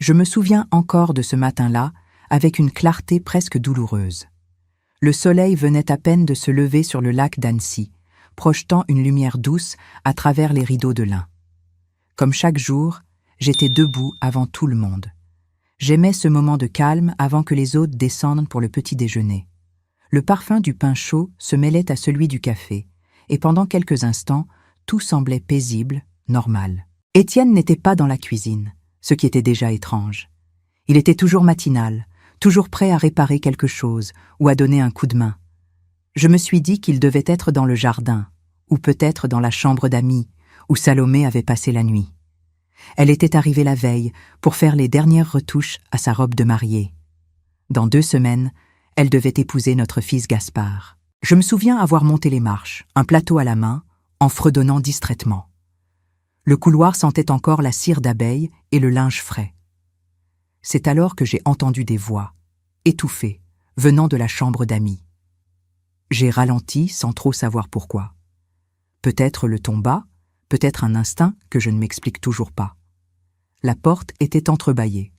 Je me souviens encore de ce matin-là, avec une clarté presque douloureuse. Le soleil venait à peine de se lever sur le lac d'Annecy, projetant une lumière douce à travers les rideaux de lin. Comme chaque jour, j'étais debout avant tout le monde. J'aimais ce moment de calme avant que les hôtes descendent pour le petit déjeuner. Le parfum du pain chaud se mêlait à celui du café, et pendant quelques instants, tout semblait paisible, normal. Étienne n'était pas dans la cuisine, ce qui était déjà étrange. Il était toujours matinal, toujours prêt à réparer quelque chose ou à donner un coup de main. Je me suis dit qu'il devait être dans le jardin, ou peut-être dans la chambre d'amis, où Salomé avait passé la nuit. Elle était arrivée la veille pour faire les dernières retouches à sa robe de mariée. Dans 2 semaines, elle devait épouser notre fils Gaspard. Je me souviens avoir monté les marches, un plateau à la main, en fredonnant distraitement. Le couloir sentait encore la cire d'abeille et le linge frais. C'est alors que j'ai entendu des voix, étouffées, venant de la chambre d'amis. J'ai ralenti sans trop savoir pourquoi. Peut-être le ton bas, peut-être un instinct que je ne m'explique toujours pas. La porte était entrebâillée.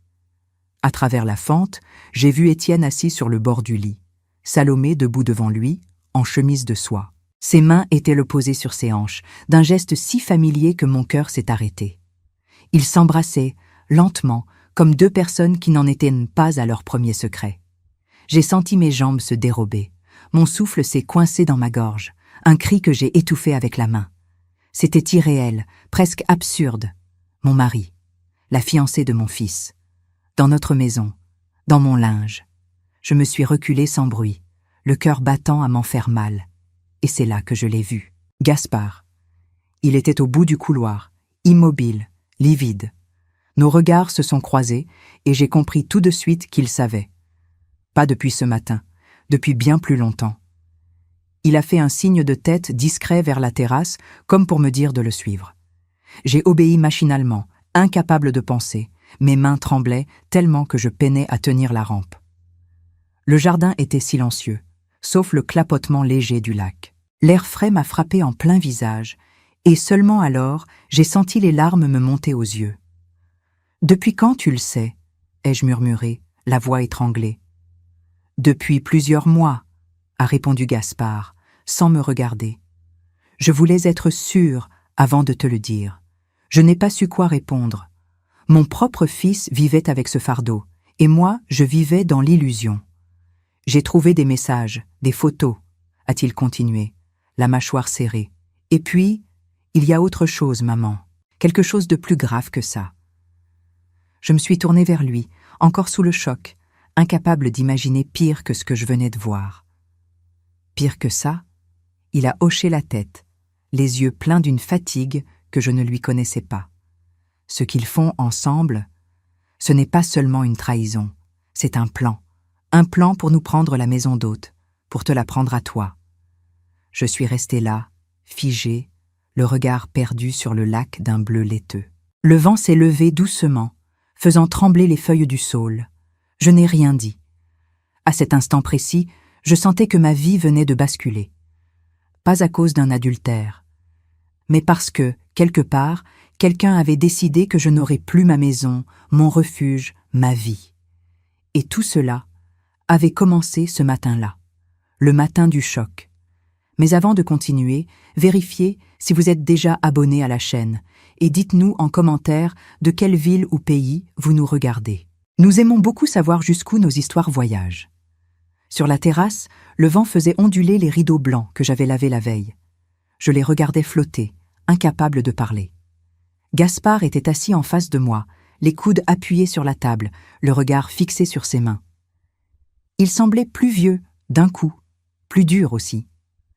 À travers la fente, j'ai vu Étienne assis sur le bord du lit, Salomé debout devant lui, en chemise de soie. Ses mains étaient le posées sur ses hanches, d'un geste si familier que mon cœur s'est arrêté. Ils s'embrassaient, lentement, comme 2 personnes qui n'en étaient pas à leur premier secret. J'ai senti mes jambes se dérober. Mon souffle s'est coincé dans ma gorge, un cri que j'ai étouffé avec la main. C'était irréel, presque absurde. Mon mari, la fiancée de mon fils, dans notre maison, dans mon linge. Je me suis reculée sans bruit, le cœur battant à m'en faire mal. Et c'est là que je l'ai vu. Gaspard. Il était au bout du couloir, immobile, livide. Nos regards se sont croisés et j'ai compris tout de suite qu'il savait. Pas depuis ce matin, depuis bien plus longtemps. Il a fait un signe de tête discret vers la terrasse, comme pour me dire de le suivre. J'ai obéi machinalement, incapable de penser. Mes mains tremblaient tellement que je peinais à tenir la rampe. Le jardin était silencieux, sauf le clapotement léger du lac. L'air frais m'a frappé en plein visage, et seulement alors j'ai senti les larmes me monter aux yeux. « Depuis quand tu le sais ?» ai-je murmuré, la voix étranglée. « Depuis plusieurs mois », a répondu Gaspard, sans me regarder. « Je voulais être sûre avant de te le dire. Je n'ai pas su quoi répondre. Mon propre fils vivait avec ce fardeau, et moi, je vivais dans l'illusion. J'ai trouvé des messages, des photos, a-t-il continué, la mâchoire serrée. Et puis, il y a autre chose, maman, quelque chose de plus grave que ça. Je me suis tournée vers lui, encore sous le choc, incapable d'imaginer pire que ce que je venais de voir. Pire que ça, il a hoché la tête, les yeux pleins d'une fatigue que je ne lui connaissais pas. Ce qu'ils font ensemble, ce n'est pas seulement une trahison, c'est un plan pour nous prendre la maison d'hôte, pour te la prendre à toi. Je suis restée là, figée, le regard perdu sur le lac d'un bleu laiteux. Le vent s'est levé doucement, faisant trembler les feuilles du saule. Je n'ai rien dit. À cet instant précis, je sentais que ma vie venait de basculer. Pas à cause d'un adultère, mais parce que, quelque part, quelqu'un avait décidé que je n'aurais plus ma maison, mon refuge, ma vie. Et tout cela avait commencé ce matin-là, le matin du choc. Mais avant de continuer, vérifiez si vous êtes déjà abonné à la chaîne et dites-nous en commentaire de quelle ville ou pays vous nous regardez. Nous aimons beaucoup savoir jusqu'où nos histoires voyagent. Sur la terrasse, le vent faisait onduler les rideaux blancs que j'avais lavés la veille. Je les regardais flotter, incapable de parler. Gaspard était assis en face de moi, les coudes appuyés sur la table, le regard fixé sur ses mains. Il semblait plus vieux, d'un coup, plus dur aussi.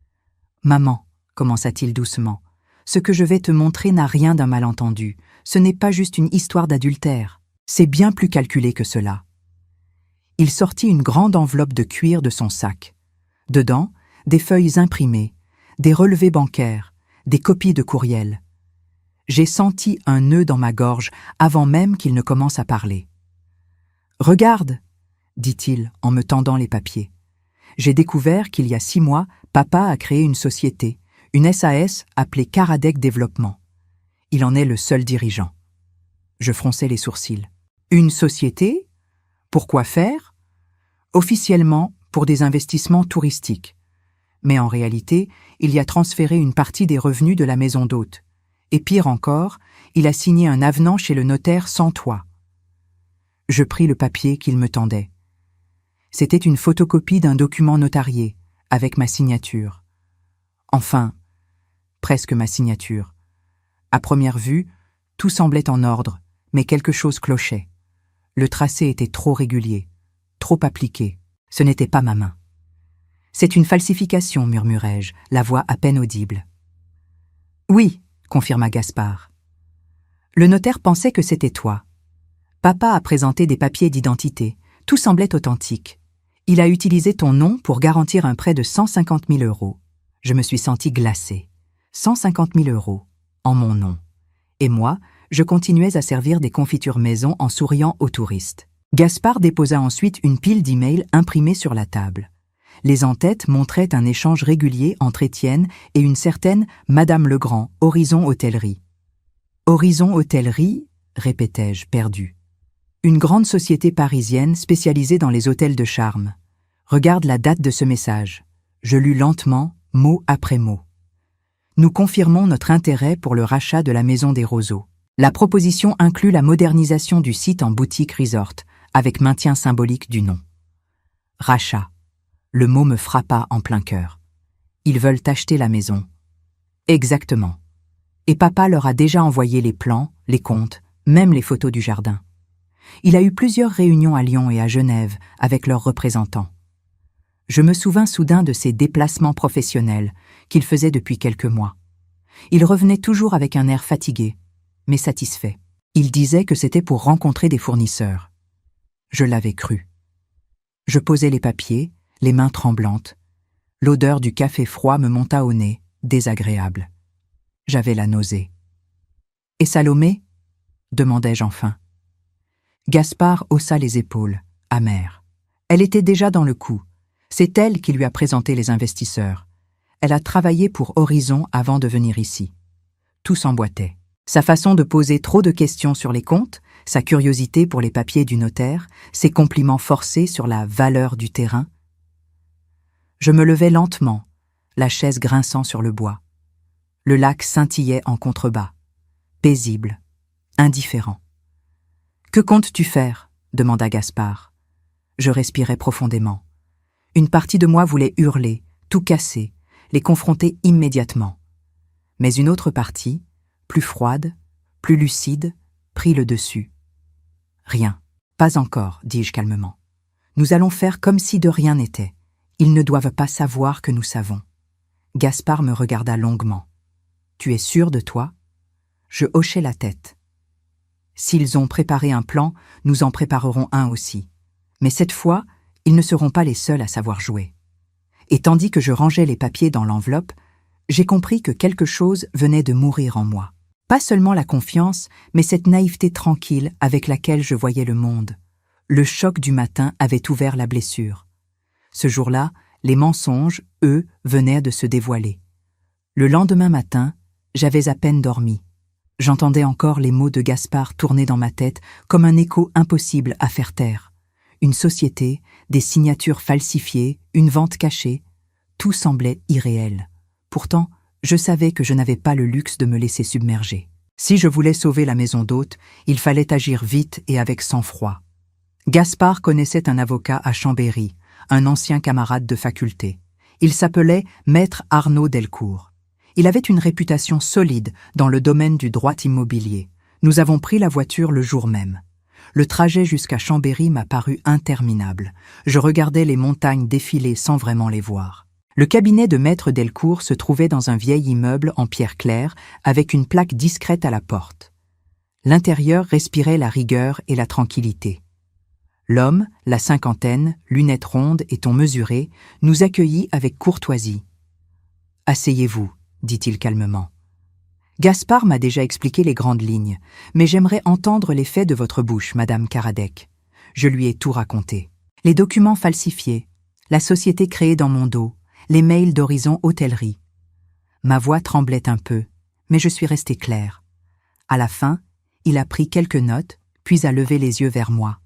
« Maman, » commença-t-il doucement, « ce que je vais te montrer n'a rien d'un malentendu. Ce n'est pas juste une histoire d'adultère. C'est bien plus calculé que cela. » Il sortit une grande enveloppe de cuir de son sac. Dedans, des feuilles imprimées, des relevés bancaires, des copies de courriels. J'ai senti un nœud dans ma gorge avant même qu'il ne commence à parler. « Regarde !» dit-il en me tendant les papiers. J'ai découvert qu'il y a 6 mois, papa a créé une société, une SAS appelée Caradec Développement. Il en est le seul dirigeant. Je fronçai les sourcils. Une société? Pour quoi faire? Officiellement, pour des investissements touristiques. Mais en réalité, il y a transféré une partie des revenus de la maison d'hôte. Et pire encore, il a signé un avenant chez le notaire sans toi. Je pris le papier qu'il me tendait. C'était une photocopie d'un document notarié, avec ma signature. Enfin, presque ma signature. À première vue, tout semblait en ordre, mais quelque chose clochait. Le tracé était trop régulier, trop appliqué. Ce n'était pas ma main. C'est une falsification, murmurai-je, la voix à peine audible. Oui, confirma Gaspard. Le notaire pensait que c'était toi. Papa a présenté des papiers d'identité. Tout semblait authentique. Il a utilisé ton nom pour garantir un prêt de 150 000 €. Je me suis sentie glacée. 150 000 €, en mon nom. Et moi, je continuais à servir des confitures maison en souriant aux touristes. Gaspard déposa ensuite une pile d'emails imprimés sur la table. Les en-têtes montraient un échange régulier entre Étienne et une certaine Madame Legrand, Horizon Hôtellerie. Horizon Hôtellerie, répétai-je, perdu. Une grande société parisienne spécialisée dans les hôtels de charme. Regarde la date de ce message. Je lus lentement, mot après mot. Nous confirmons notre intérêt pour le rachat de la Maison des Roseaux. La proposition inclut la modernisation du site en boutique resort, avec maintien symbolique du nom. Rachat. Le mot me frappa en plein cœur. Ils veulent acheter la maison. Exactement. Et papa leur a déjà envoyé les plans, les comptes, même les photos du jardin. Il a eu plusieurs réunions à Lyon et à Genève avec leurs représentants. Je me souvins soudain de ses déplacements professionnels qu'il faisait depuis quelques mois. Il revenait toujours avec un air fatigué, mais satisfait. Il disait que c'était pour rencontrer des fournisseurs. Je l'avais cru. Je posai les papiers, les mains tremblantes. L'odeur du café froid me monta au nez, désagréable. J'avais la nausée. « Et Salomé ?» demandai-je enfin. Gaspard haussa les épaules, amer. Elle était déjà dans le coup. C'est elle qui lui a présenté les investisseurs. Elle a travaillé pour Horizon avant de venir ici. Tout s'emboîtait. Sa façon de poser trop de questions sur les comptes, sa curiosité pour les papiers du notaire, ses compliments forcés sur la valeur du terrain. Je me levai lentement, la chaise grinçant sur le bois. Le lac scintillait en contrebas, paisible, indifférent. « Que comptes-tu faire ?» demanda Gaspard. Je respirai profondément. Une partie de moi voulait hurler, tout casser, les confronter immédiatement. Mais une autre partie, plus froide, plus lucide, prit le dessus. « Rien, pas encore, dis-je calmement. Nous allons faire comme si de rien n'était. Ils ne doivent pas savoir que nous savons. » Gaspard me regarda longuement. « Tu es sûr de toi ?» Je hochai la tête. « S'ils ont préparé un plan, nous en préparerons un aussi. Mais cette fois, ils ne seront pas les seuls à savoir jouer. » Et tandis que je rangeais les papiers dans l'enveloppe, j'ai compris que quelque chose venait de mourir en moi. Pas seulement la confiance, mais cette naïveté tranquille avec laquelle je voyais le monde. Le choc du matin avait ouvert la blessure. Ce jour-là, les mensonges, eux, venaient de se dévoiler. Le lendemain matin, j'avais à peine dormi. J'entendais encore les mots de Gaspard tourner dans ma tête comme un écho impossible à faire taire. Une société, des signatures falsifiées, une vente cachée, tout semblait irréel. Pourtant, je savais que je n'avais pas le luxe de me laisser submerger. Si je voulais sauver la maison d'hôte, il fallait agir vite et avec sang-froid. Gaspard connaissait un avocat à Chambéry, un ancien camarade de faculté. Il s'appelait Maître Arnaud Delcourt. Il avait une réputation solide dans le domaine du droit immobilier. Nous avons pris la voiture le jour même. Le trajet jusqu'à Chambéry m'a paru interminable. Je regardais les montagnes défiler sans vraiment les voir. Le cabinet de Maître Delcourt se trouvait dans un vieil immeuble en pierre claire avec une plaque discrète à la porte. L'intérieur respirait la rigueur et la tranquillité. L'homme, la cinquantaine, lunettes rondes et ton mesuré, nous accueillit avec courtoisie. « Asseyez-vous », dit-il calmement. « Gaspard m'a déjà expliqué les grandes lignes, mais j'aimerais entendre les faits de votre bouche, Madame Karadec. » Je lui ai tout raconté. Les documents falsifiés, la société créée dans mon dos, les mails d'Horizon Hôtellerie. Ma voix tremblait un peu, mais je suis restée claire. À la fin, il a pris quelques notes, puis a levé les yeux vers moi.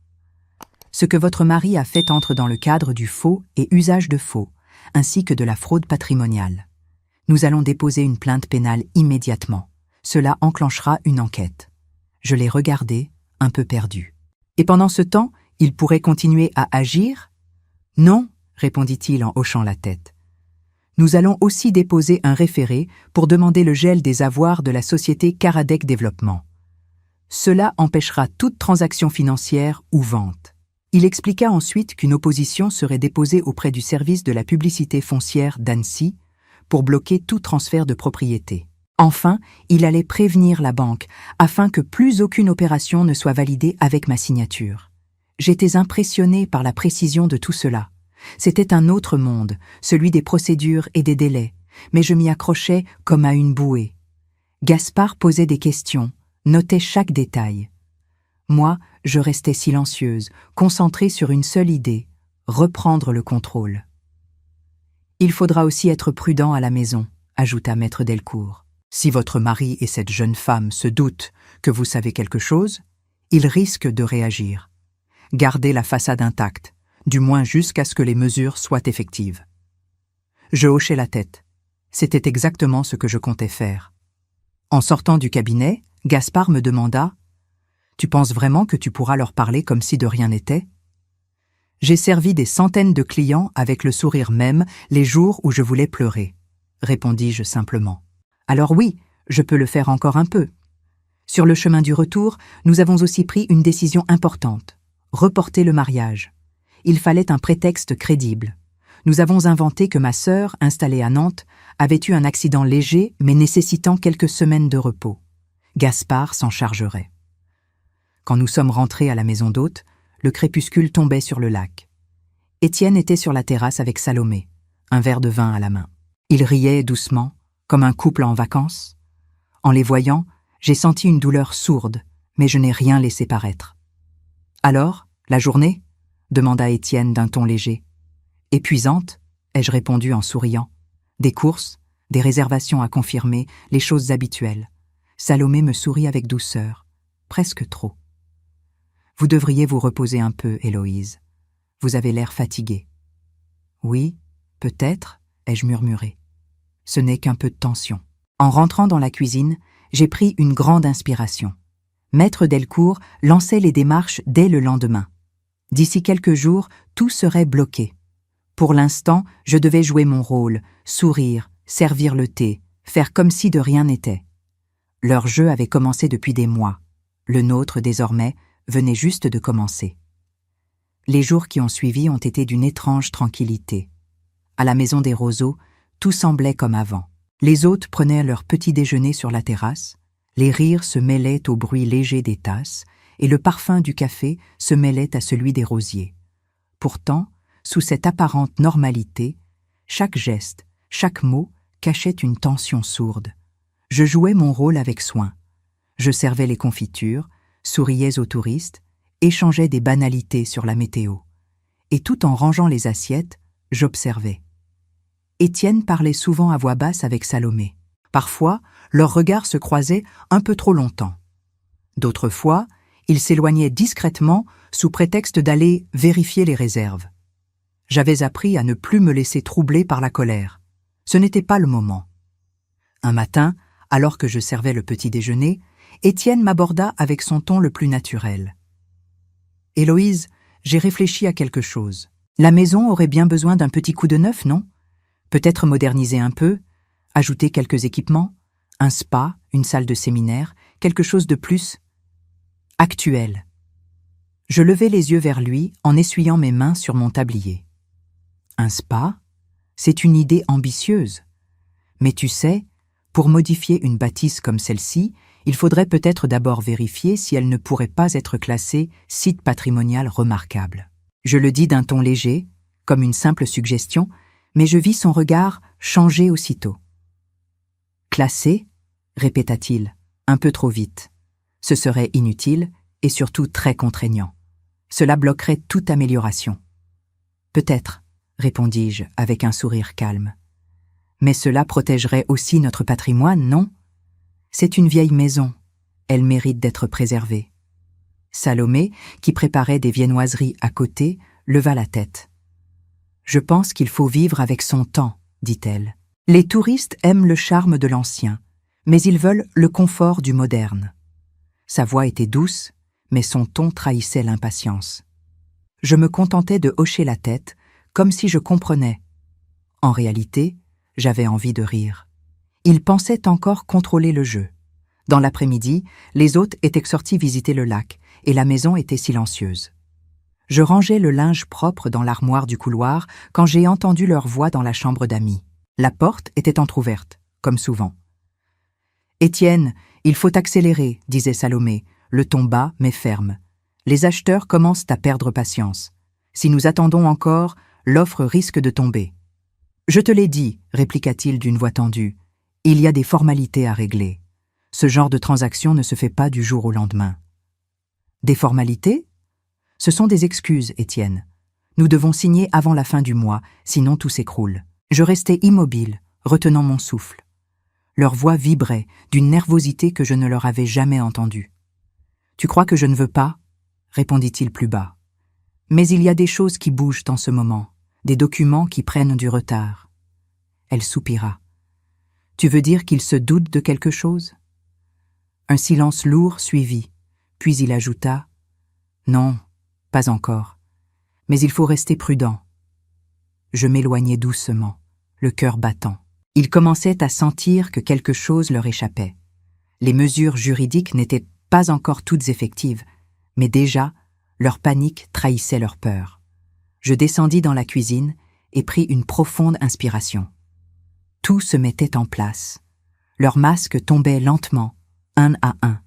Ce que votre mari a fait entre dans le cadre du faux et usage de faux, ainsi que de la fraude patrimoniale. Nous allons déposer une plainte pénale immédiatement. Cela enclenchera une enquête. Je l'ai regardé, un peu perdu. Et pendant ce temps, il pourrait continuer à agir ? Non, répondit-il en hochant la tête. Nous allons aussi déposer un référé pour demander le gel des avoirs de la société Caradec Développement. Cela empêchera toute transaction financière ou vente. Il expliqua ensuite qu'une opposition serait déposée auprès du service de la publicité foncière d'Annecy pour bloquer tout transfert de propriété. Enfin, il allait prévenir la banque afin que plus aucune opération ne soit validée avec ma signature. J'étais impressionné par la précision de tout cela. C'était un autre monde, celui des procédures et des délais, mais je m'y accrochais comme à une bouée. Gaspard posait des questions, notait chaque détail. Moi, je restais silencieuse, concentrée sur une seule idée, reprendre le contrôle. « Il faudra aussi être prudent à la maison », ajouta maître Delcourt. « Si votre mari et cette jeune femme se doutent que vous savez quelque chose, ils risquent de réagir. Gardez la façade intacte, du moins jusqu'à ce que les mesures soient effectives. » Je hochai la tête. C'était exactement ce que je comptais faire. En sortant du cabinet, Gaspard me demanda « Tu penses vraiment que tu pourras leur parler comme si de rien n'était ?» J'ai servi des centaines de clients avec le sourire même les jours où je voulais pleurer, répondis-je simplement. Alors oui, je peux le faire encore un peu. Sur le chemin du retour, nous avons aussi pris une décision importante, reporter le mariage. Il fallait un prétexte crédible. Nous avons inventé que ma sœur, installée à Nantes, avait eu un accident léger mais nécessitant quelques semaines de repos. Gaspard s'en chargerait. Quand nous sommes rentrés à la maison d'hôte, le crépuscule tombait sur le lac. Étienne était sur la terrasse avec Salomé, un verre de vin à la main. Ils riaient doucement, comme un couple en vacances. En les voyant, j'ai senti une douleur sourde, mais je n'ai rien laissé paraître. « Alors, la journée ?» demanda Étienne d'un ton léger. « Épuisante ?» ai-je répondu en souriant. « Des courses, des réservations à confirmer, les choses habituelles. » Salomé me sourit avec douceur, presque trop. « Vous devriez vous reposer un peu, Héloïse. Vous avez l'air fatiguée. »« Oui, peut-être, » ai-je murmuré. « Ce n'est qu'un peu de tension. » En rentrant dans la cuisine, j'ai pris une grande inspiration. Maître Delcourt lançait les démarches dès le lendemain. D'ici quelques jours, tout serait bloqué. Pour l'instant, je devais jouer mon rôle, sourire, servir le thé, faire comme si de rien n'était. Leur jeu avait commencé depuis des mois. Le nôtre, désormais, venait juste de commencer. Les jours qui ont suivi ont été d'une étrange tranquillité. À la maison des Roseaux, tout semblait comme avant. Les hôtes prenaient leur petit déjeuner sur la terrasse, les rires se mêlaient au bruit léger des tasses, et le parfum du café se mêlait à celui des rosiers. Pourtant, sous cette apparente normalité, chaque geste, chaque mot cachait une tension sourde. Je jouais mon rôle avec soin. Je servais les confitures, souriais aux touristes, échangeais des banalités sur la météo. Et tout en rangeant les assiettes, j'observais. Étienne parlait souvent à voix basse avec Salomé. Parfois, leurs regards se croisaient un peu trop longtemps. D'autres fois, ils s'éloignaient discrètement sous prétexte d'aller vérifier les réserves. J'avais appris à ne plus me laisser troubler par la colère. Ce n'était pas le moment. Un matin, alors que je servais le petit déjeuner, Étienne m'aborda avec son ton le plus naturel. « Héloïse, j'ai réfléchi à quelque chose. La maison aurait bien besoin d'un petit coup de neuf, non ? Peut-être moderniser un peu, ajouter quelques équipements, un spa, une salle de séminaire, quelque chose de plus actuel. » Je levai les yeux vers lui en essuyant mes mains sur mon tablier. « Un spa ? C'est une idée ambitieuse. Mais tu sais, pour modifier une bâtisse comme celle-ci, il faudrait peut-être d'abord vérifier si elle ne pourrait pas être classée site patrimonial remarquable. » Je le dis d'un ton léger, comme une simple suggestion, mais je vis son regard changer aussitôt. « Classé ?» répéta-t-il, un peu trop vite. Ce serait inutile et surtout très contraignant. Cela bloquerait toute amélioration. « Peut-être, » répondis-je avec un sourire calme. « Mais cela protégerait aussi notre patrimoine, non ? C'est une vieille maison. Elle mérite d'être préservée. » Salomé, qui préparait des viennoiseries à côté, leva la tête. « Je pense qu'il faut vivre avec son temps, dit-elle. Les touristes aiment le charme de l'ancien, mais ils veulent le confort du moderne. » Sa voix était douce, mais son ton trahissait l'impatience. Je me contentais de hocher la tête, comme si je comprenais. En réalité, j'avais envie de rire. Il pensait encore contrôler le jeu. Dans l'après-midi, les hôtes étaient sortis visiter le lac, et la maison était silencieuse. Je rangeais le linge propre dans l'armoire du couloir quand j'ai entendu leur voix dans la chambre d'amis. La porte était entr'ouverte, comme souvent. « Étienne, il faut accélérer, disait Salomé, le ton bas mais ferme. Les acheteurs commencent à perdre patience. Si nous attendons encore, l'offre risque de tomber. »« Je te l'ai dit, répliqua-t-il d'une voix tendue, il y a des formalités à régler. Ce genre de transaction ne se fait pas du jour au lendemain. »« Des formalités ? Ce sont des excuses, Étienne. Nous devons signer avant la fin du mois, sinon tout s'écroule. » Je restais immobile, retenant mon souffle. Leur voix vibrait d'une nervosité que je ne leur avais jamais entendue. « Tu crois que je ne veux pas ?» répondit-il plus bas. « Mais il y a des choses qui bougent en ce moment, des documents qui prennent du retard. » Elle soupira. « Tu veux dire qu'il se doute de quelque chose ?» Un silence lourd suivit, puis il ajouta « Non, pas encore. Mais il faut rester prudent. » Je m'éloignais doucement, le cœur battant. Ils commençaient à sentir que quelque chose leur échappait. Les mesures juridiques n'étaient pas encore toutes effectives, mais déjà, leur panique trahissait leur peur. Je descendis dans la cuisine et pris une profonde inspiration. Tout se mettait en place. Leurs masques tombaient lentement, un à un.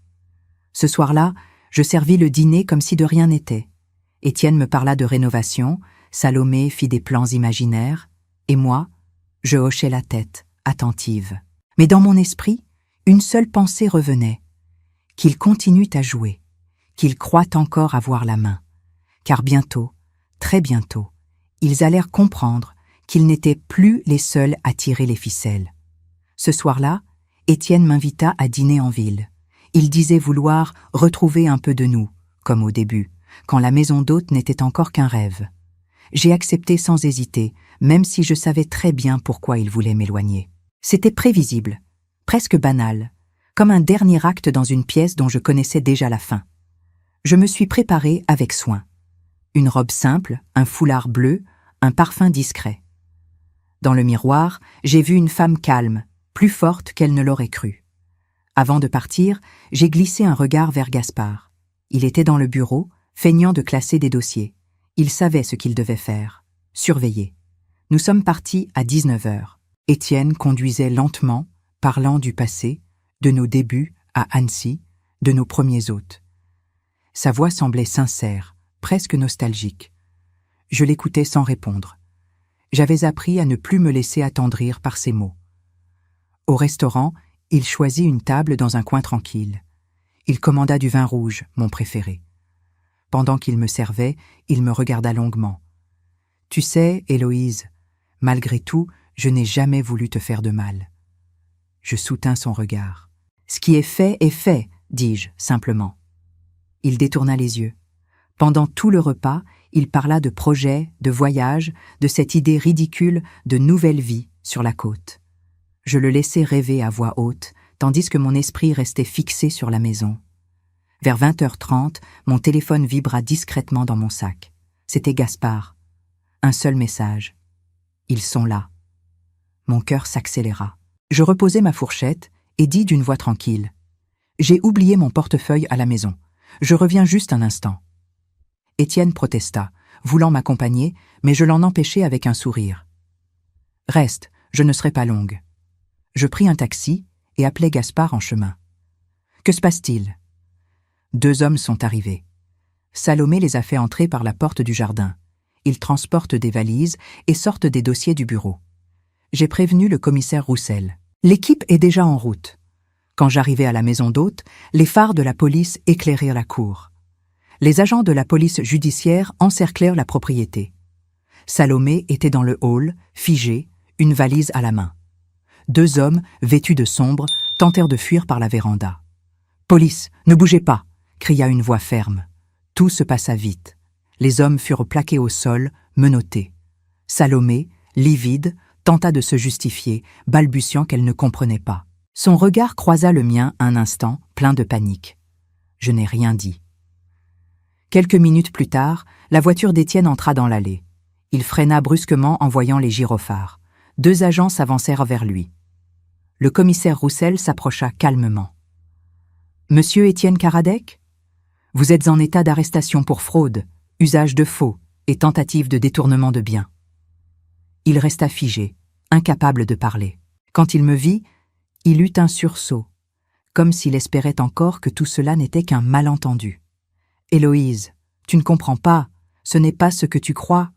Ce soir-là, je servis le dîner comme si de rien n'était. Étienne me parla de rénovation, Salomé fit des plans imaginaires, et moi, je hochais la tête, attentive. Mais dans mon esprit, une seule pensée revenait, qu'ils continuent à jouer, qu'ils croient encore avoir la main, car bientôt, très bientôt, ils allèrent comprendre qu'ils n'étaient plus les seuls à tirer les ficelles. Ce soir-là, Étienne m'invita à dîner en ville. Il disait vouloir retrouver un peu de nous, comme au début, quand la maison d'hôte n'était encore qu'un rêve. J'ai accepté sans hésiter, même si je savais très bien pourquoi il voulait m'éloigner. C'était prévisible, presque banal, comme un dernier acte dans une pièce dont je connaissais déjà la fin. Je me suis préparée avec soin. Une robe simple, un foulard bleu, un parfum discret. Dans le miroir, j'ai vu une femme calme, plus forte qu'elle ne l'aurait cru. Avant de partir, j'ai glissé un regard vers Gaspard. Il était dans le bureau, feignant de classer des dossiers. Il savait ce qu'il devait faire, surveiller. Nous sommes partis à 19h. Étienne conduisait lentement, parlant du passé, de nos débuts à Annecy, de nos premiers hôtes. Sa voix semblait sincère, presque nostalgique. Je l'écoutais sans répondre. J'avais appris à ne plus me laisser attendrir par ses mots. Au restaurant, il choisit une table dans un coin tranquille. Il commanda du vin rouge, mon préféré. Pendant qu'il me servait, il me regarda longuement. « Tu sais, Héloïse, malgré tout, je n'ai jamais voulu te faire de mal. » Je soutins son regard. « Ce qui est fait, dis-je simplement. » Il détourna les yeux. Pendant tout le repas, il parla de projets, de voyages, de cette idée ridicule de nouvelle vie sur la côte. Je le laissais rêver à voix haute, tandis que mon esprit restait fixé sur la maison. Vers 20h30, mon téléphone vibra discrètement dans mon sac. C'était Gaspard. Un seul message. « Ils sont là. » Mon cœur s'accéléra. Je reposai ma fourchette et dis d'une voix tranquille. « J'ai oublié mon portefeuille à la maison. Je reviens juste un instant. » Étienne protesta, voulant m'accompagner, mais je l'en empêchai avec un sourire. « Reste, je ne serai pas longue. » Je pris un taxi et appelai Gaspard en chemin. « Que se passe-t-il » 2 hommes sont arrivés. Salomé les a fait entrer par la porte du jardin. Ils transportent des valises et sortent des dossiers du bureau. J'ai prévenu le commissaire Roussel. L'équipe est déjà en route. Quand j'arrivai à la maison d'hôte, les phares de la police éclairèrent la cour. Les agents de la police judiciaire encerclèrent la propriété. Salomé était dans le hall, figé, une valise à la main. 2 hommes, vêtus de sombre, tentèrent de fuir par la véranda. « Police, ne bougez pas !» cria une voix ferme. Tout se passa vite. Les hommes furent plaqués au sol, menottés. Salomé, livide, tenta de se justifier, balbutiant qu'elle ne comprenait pas. Son regard croisa le mien un instant, plein de panique. Je n'ai rien dit. Quelques minutes plus tard, la voiture d'Étienne entra dans l'allée. Il freina brusquement en voyant les gyrophares. 2 agents s'avancèrent vers lui. Le commissaire Roussel s'approcha calmement. « Monsieur Étienne Karadec ? Vous êtes en état d'arrestation pour fraude, usage de faux et tentative de détournement de biens. » Il resta figé, incapable de parler. Quand il me vit, il eut un sursaut, comme s'il espérait encore que tout cela n'était qu'un malentendu. « Héloïse, tu ne comprends pas, ce n'est pas ce que tu crois. »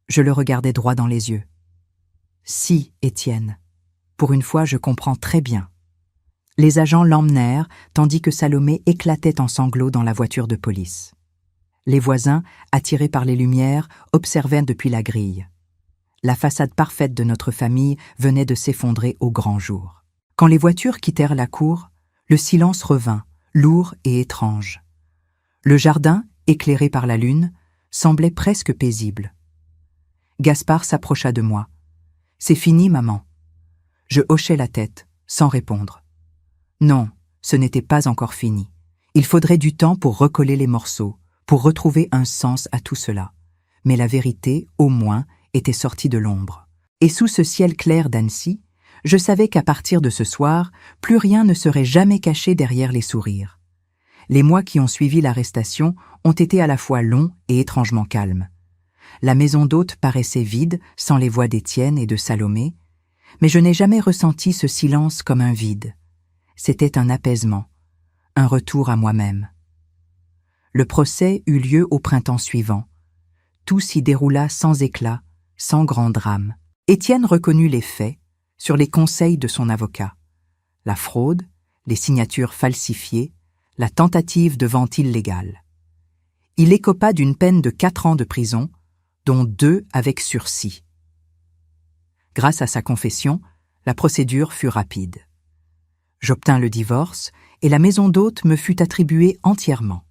Je le regardai droit dans les yeux. « Si, Étienne, pour une fois je comprends très bien. » Les agents l'emmenèrent, tandis que Salomé éclatait en sanglots dans la voiture de police. Les voisins, attirés par les lumières, observaient depuis la grille. La façade parfaite de notre famille venait de s'effondrer au grand jour. Quand les voitures quittèrent la cour, le silence revint, lourd et étrange. Le jardin, éclairé par la lune, semblait presque paisible. Gaspard s'approcha de moi. « C'est fini, maman. » Je hochai la tête, sans répondre. Non, ce n'était pas encore fini. Il faudrait du temps pour recoller les morceaux, pour retrouver un sens à tout cela. Mais la vérité, au moins, était sortie de l'ombre. Et sous ce ciel clair d'Annecy, je savais qu'à partir de ce soir, plus rien ne serait jamais caché derrière les sourires. Les mois qui ont suivi l'arrestation ont été à la fois longs et étrangement calmes. La maison d'hôte paraissait vide, sans les voix d'Étienne et de Salomé, mais je n'ai jamais ressenti ce silence comme un vide. C'était un apaisement, un retour à moi-même. Le procès eut lieu au printemps suivant. Tout s'y déroula sans éclat, sans grand drame. Étienne reconnut les faits, sur les conseils de son avocat. La fraude, les signatures falsifiées, la tentative de vente illégale. Il écopa d'une peine de 4 ans de prison, dont 2 avec sursis. Grâce à sa confession, la procédure fut rapide. J'obtins le divorce et la maison d'hôte me fut attribuée entièrement.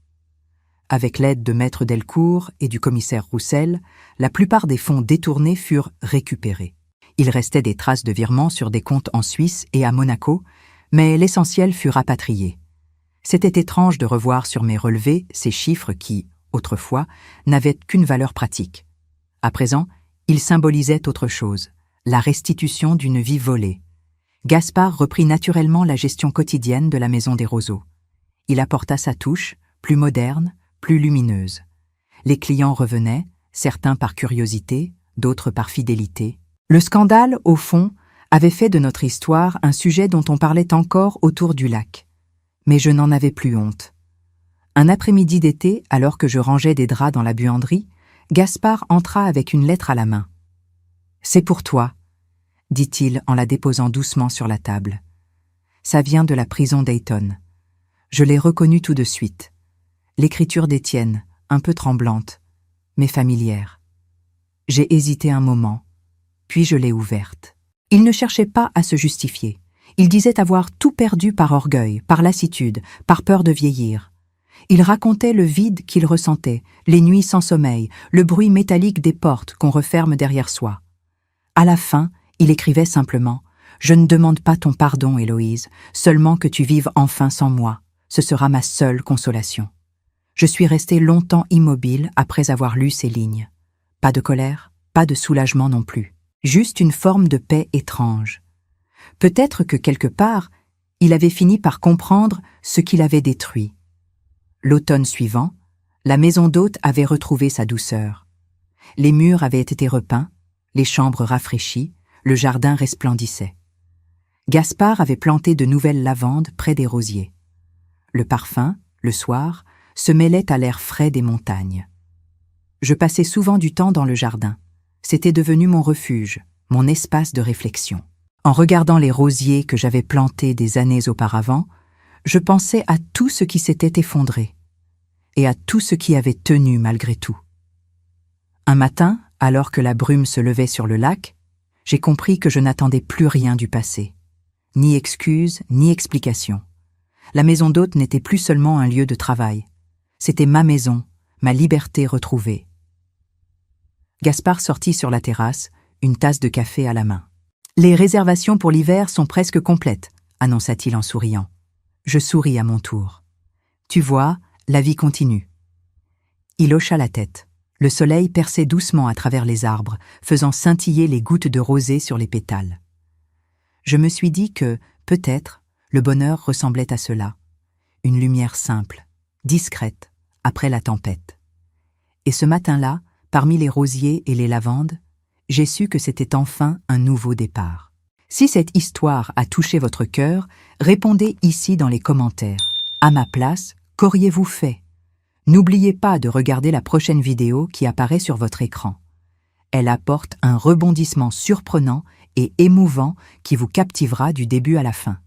Avec l'aide de Maître Delcourt et du commissaire Roussel, la plupart des fonds détournés furent récupérés. Il restait des traces de virements sur des comptes en Suisse et à Monaco, mais l'essentiel fut rapatrié. C'était étrange de revoir sur mes relevés ces chiffres qui, autrefois, n'avaient qu'une valeur pratique. À présent, ils symbolisaient autre chose, la restitution d'une vie volée. Gaspard reprit naturellement la gestion quotidienne de la maison des Roseaux. Il apporta sa touche, plus moderne, plus lumineuse. Les clients revenaient, certains par curiosité, d'autres par fidélité. Le scandale, au fond, avait fait de notre histoire un sujet dont on parlait encore autour du lac. Mais je n'en avais plus honte. Un après-midi d'été, alors que je rangeais des draps dans la buanderie, Gaspard entra avec une lettre à la main. « C'est pour toi », dit-il en la déposant doucement sur la table. « Ça vient de la prison d'Ayton. Je l'ai reconnue tout de suite. L'écriture d'Étienne, un peu tremblante, mais familière. J'ai hésité un moment, puis je l'ai ouverte. Il ne cherchait pas à se justifier. Il disait avoir tout perdu par orgueil, par lassitude, par peur de vieillir. Il racontait le vide qu'il ressentait, les nuits sans sommeil, le bruit métallique des portes qu'on referme derrière soi. À la fin, il écrivait simplement « Je ne demande pas ton pardon, Héloïse, seulement que tu vives enfin sans moi. Ce sera ma seule consolation. » Je suis resté longtemps immobile après avoir lu ces lignes. Pas de colère, pas de soulagement non plus. Juste une forme de paix étrange. Peut-être que quelque part, il avait fini par comprendre ce qu'il avait détruit. L'automne suivant, la maison d'hôte avait retrouvé sa douceur. Les murs avaient été repeints, les chambres rafraîchies, le jardin resplendissait. Gaspard avait planté de nouvelles lavandes près des rosiers. Le parfum, le soir, se mêlait à l'air frais des montagnes. Je passais souvent du temps dans le jardin. C'était devenu mon refuge, mon espace de réflexion. En regardant les rosiers que j'avais plantés des années auparavant, je pensais à tout ce qui s'était effondré et à tout ce qui avait tenu malgré tout. Un matin, alors que la brume se levait sur le lac, j'ai compris que je n'attendais plus rien du passé. Ni excuse, ni explication. La maison d'hôte n'était plus seulement un lieu de travail. C'était ma maison, ma liberté retrouvée. Gaspard sortit sur la terrasse, une tasse de café à la main. « Les réservations pour l'hiver sont presque complètes », annonça-t-il en souriant. Je souris à mon tour. « Tu vois, la vie continue. » Il hocha la tête. Le soleil perçait doucement à travers les arbres, faisant scintiller les gouttes de rosée sur les pétales. Je me suis dit que, peut-être, le bonheur ressemblait à cela. Une lumière simple, discrète, après la tempête. Et ce matin-là, parmi les rosiers et les lavandes, j'ai su que c'était enfin un nouveau départ. Si cette histoire a touché votre cœur, répondez ici dans les commentaires. À ma place, qu'auriez-vous fait? N'oubliez pas de regarder la prochaine vidéo qui apparaît sur votre écran. Elle apporte un rebondissement surprenant et émouvant qui vous captivera du début à la fin.